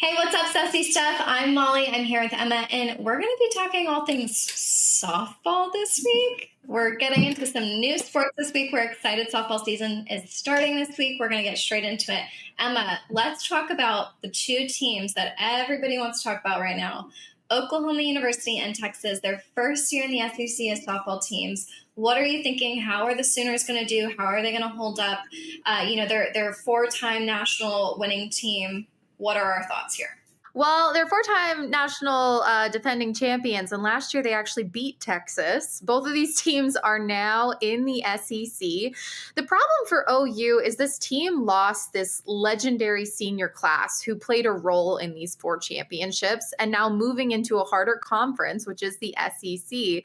Hey, what's up, Sassy Stuff? I'm Molly. I'm here with Emma, and we're going to be talking all things softball this week. We're getting into some new sports this week. We're excited. Softball season is starting this week. We're going to get straight into it. Emma, let's talk about the two teams that everybody wants to talk about right now. Oklahoma University and Texas, their first year in the SEC as softball teams. What are you thinking? How are the Sooners going to do? How are they going to hold up? They're a four-time national winning team. What are our thoughts here? Well, they're four-time national defending champions, and last year they actually beat Texas. Both of these teams are now in the SEC. The problem for OU is this team lost this legendary senior class who played a role in these four championships, and now moving into a harder conference, which is the SEC.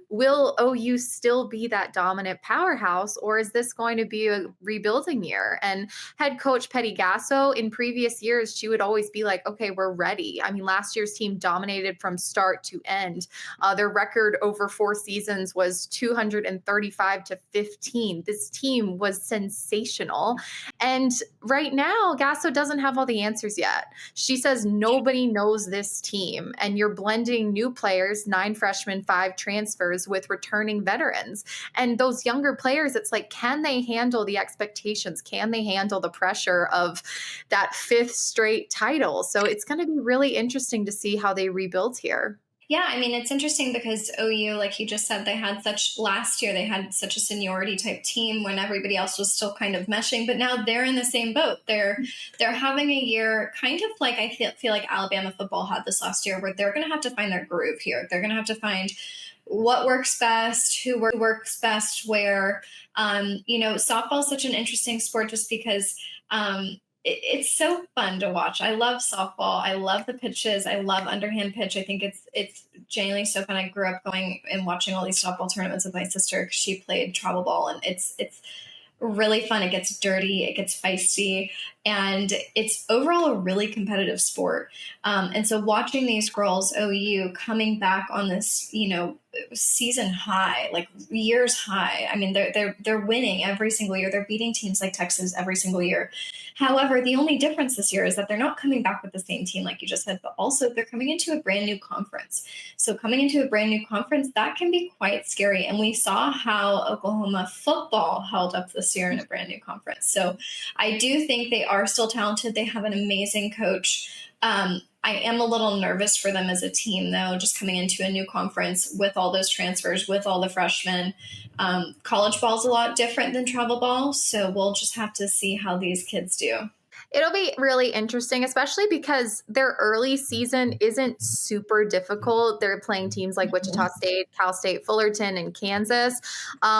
Will OU still be that dominant powerhouse, or is this going to be a rebuilding year? And head coach Petty Gasso, in previous years, she would always be like, okay, we're ready. I mean, last year's team dominated from start to end. Their record over 4 seasons was 235-15. This team was sensational. And right now, Gasso doesn't have all the answers yet. She says nobody knows this team, and you're blending new players, 9 freshmen, 5 transfers, with returning veterans. And those younger players, it's like, can they handle the expectations? Can they handle the pressure of that 5th straight title? So it's going to be really interesting to see how they rebuild here. Yeah, I mean, it's interesting because OU, like you just said, last year they had such a seniority type team when everybody else was still kind of meshing, but now they're in the same boat. They're having a year kind of like I feel like Alabama football had this last year, where they're going to have to find their groove here. They're going to have to find what works best, who works best where. Softball is such an interesting sport just because it's so fun to watch. I love softball. I love the pitches. I love underhand pitch. I think it's genuinely so fun. I grew up going and watching all these softball tournaments with my sister because she played travel ball, and it's really fun. It gets dirty, it gets feisty, and it's overall a really competitive sport. And so watching these girls, OU, coming back on this, season high, like years high. I mean, they're winning every single year. They're beating teams like Texas every single year. However, the only difference this year is that they're not coming back with the same team, like you just said, but also they're coming into a brand new conference. So coming into a brand new conference, that can be quite scary. And we saw how Oklahoma football held up this year in a brand new conference. So I do think they are still talented. They have an amazing coach. I am a little nervous for them as a team, though, just coming into a new conference with all those transfers, with all the freshmen. College ball is a lot different than travel ball, so we'll just have to see how these kids do. It'll be really interesting, especially because their early season isn't super difficult. They're playing teams like Wichita State, Cal State, Fullerton, and Kansas,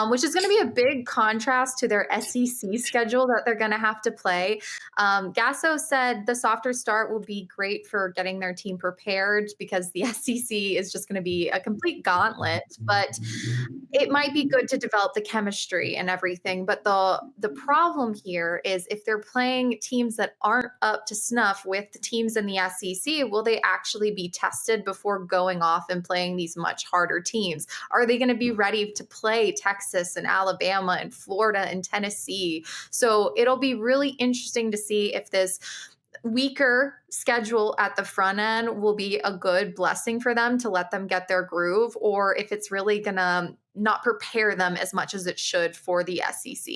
which is going to be a big contrast to their SEC schedule that they're going to have to play. Gasso said the softer start will be great for getting their team prepared because the SEC is just going to be a complete gauntlet. But it might be good to develop the chemistry and everything. But the problem here is if they're playing teams that aren't up to snuff with the teams in the SEC, will they actually be tested before going off and playing these much harder teams? Are they going to be ready to play Texas and Alabama and Florida and Tennessee? So it'll be really interesting to see if this weaker schedule at the front end will be a good blessing for them to let them get their groove, or if it's really going to not prepare them as much as it should for the SEC.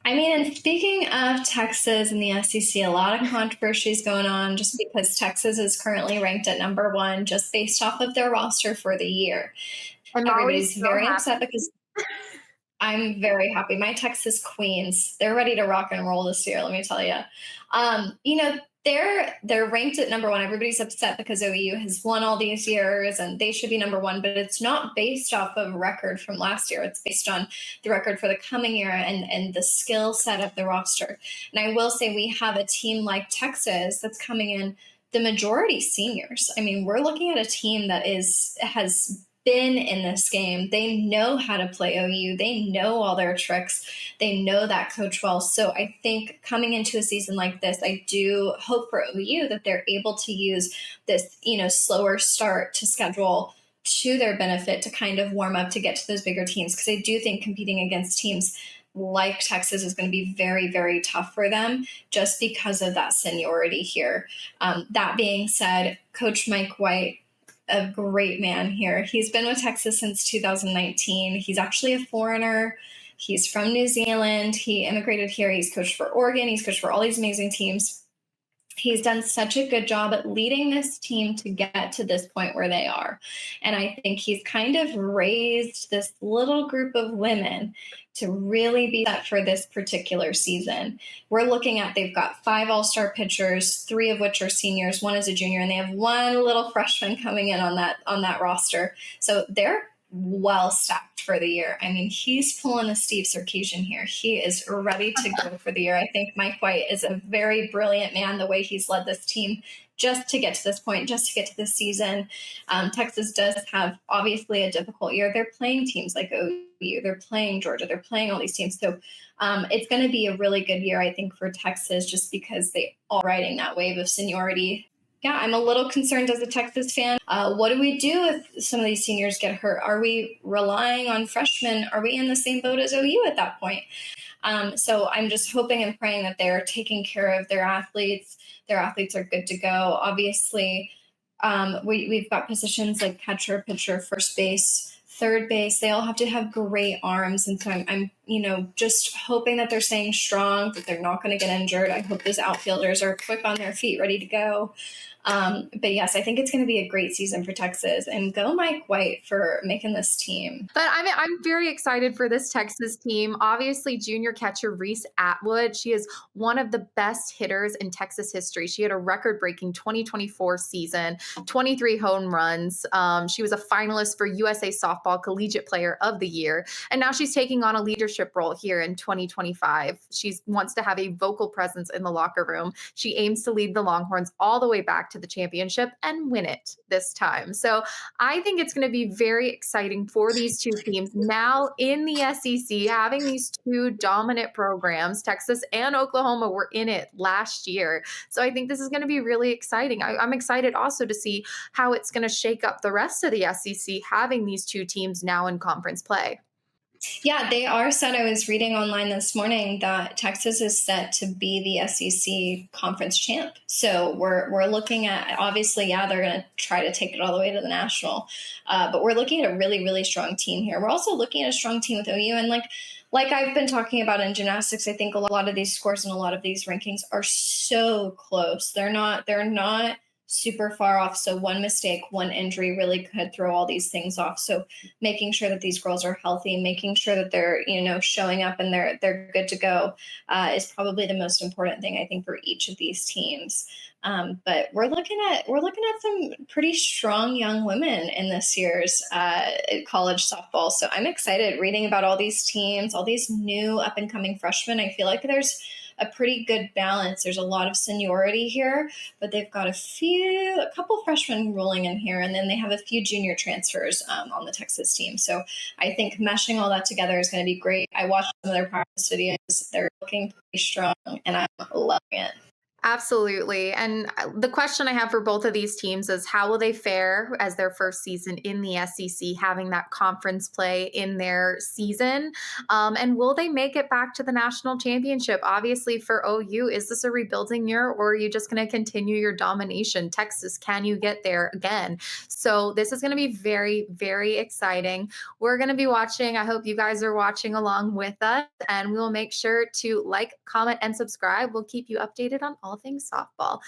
I mean, and speaking of Texas and the SEC, a lot of controversies going on just because Texas is currently ranked at number 1 just based off of their roster for the year. And everybody's very upset because I'm very happy. My Texas Queens, they're ready to rock and roll this year, let me tell you. They're ranked at number 1. Everybody's upset because OU has won all these years and they should be number 1, but it's not based off of record from last year. It's based on the record for the coming year and the skill set of the roster. And I will say we have a team like Texas that's coming in the majority seniors. I mean, we're looking at a team that has been in this game. They know how to play OU. They know all their tricks. They know that coach well. So I think coming into a season like this, I do hope for OU that they're able to use this, slower start to schedule to their benefit to kind of warm up to get to those bigger teams. Because I do think competing against teams like Texas, is going to be very, very tough for them just because of that seniority here. That being said, Coach Mike White, a great man here. He's been with Texas since 2019. He's actually a foreigner. He's from New Zealand. He immigrated here. He's coached for Oregon. He's coached for all these amazing teams. He's done such a good job at leading this team to get to this point where they are. And I think he's kind of raised this little group of women to really be set for this particular season. We're looking at, they've got 5 all-star pitchers, 3 of which are seniors, 1 is a junior, and they have 1 little freshman coming in on that roster. So they're well stacked for the year. I mean, he's pulling a Steve Sarkisian here. He is ready to go for the year. I think Mike White is a very brilliant man, the way he's led this team just to get to this point, just to get to this season. Texas does have obviously a difficult year. They're playing teams like OU, they're playing Georgia, they're playing all these teams. So it's going to be a really good year, I think, for Texas, just because they are riding that wave of seniority. Yeah, I'm a little concerned as a Texas fan. What do we do if some of these seniors get hurt? Are we relying on freshmen? Are we in the same boat as OU at that point? So I'm just hoping and praying that they're taking care of their athletes. Their athletes are good to go. Obviously, we've got positions like catcher, pitcher, first base, third base. They all have to have great arms. And so I'm just hoping that they're staying strong, that they're not going to get injured. I hope those outfielders are quick on their feet, ready to go. But yes, I think it's going to be a great season for Texas, and go Mike White for making this team. But I'm very excited for this Texas team. Obviously, junior catcher Reese Atwood, she is one of the best hitters in Texas history. She had a record-breaking 2024 season, 23 home runs. She was a finalist for USA Softball Collegiate Player of the Year, and now she's taking on a leadership role here in 2025. She wants to have a vocal presence in the locker room. She aims to lead the Longhorns all the way back to the championship and win it this time. So I think it's going to be very exciting for these two teams now in the SEC, having these 2 dominant programs. Texas and Oklahoma were in it last year. So I think this is going to be really exciting. I'm excited also to see how it's going to shake up the rest of the SEC, having these 2 teams now in conference play. Yeah, they are set. I was reading online this morning that Texas is set to be the SEC conference champ. So we're looking at, obviously, yeah, they're going to try to take it all the way to the national. But we're looking at a really, really strong team here. We're also looking at a strong team with OU. And like I've been talking about in gymnastics, I think a lot of these scores and a lot of these rankings are so close. They're not super far off. So one mistake, one injury really could throw all these things off. So making sure that these girls are healthy, making sure that they're, showing up and they're good to go is probably the most important thing, I think, for each of these teams. But we're looking at some pretty strong young women in this year's college softball. So I'm excited reading about all these teams, all these new up and coming freshmen. I feel like there's a pretty good balance. There's a lot of seniority here, but they've got a couple freshmen rolling in here, and then they have a few junior transfers on the Texas team. So I think meshing all that together is going to be great. I watched some of their practice videos. They're looking pretty strong, and I'm loving it. Absolutely. And the question I have for both of these teams is, how will they fare as their first season in the SEC, having that conference play in their season? And will they make it back to the national championship? Obviously, for OU, is this a rebuilding year, or are you just going to continue your domination? Texas, can you get there again? So this is going to be very, very exciting. We're going to be watching. I hope you guys are watching along with us, and we will make sure to like, comment, and subscribe. We'll keep you updated on all things softball.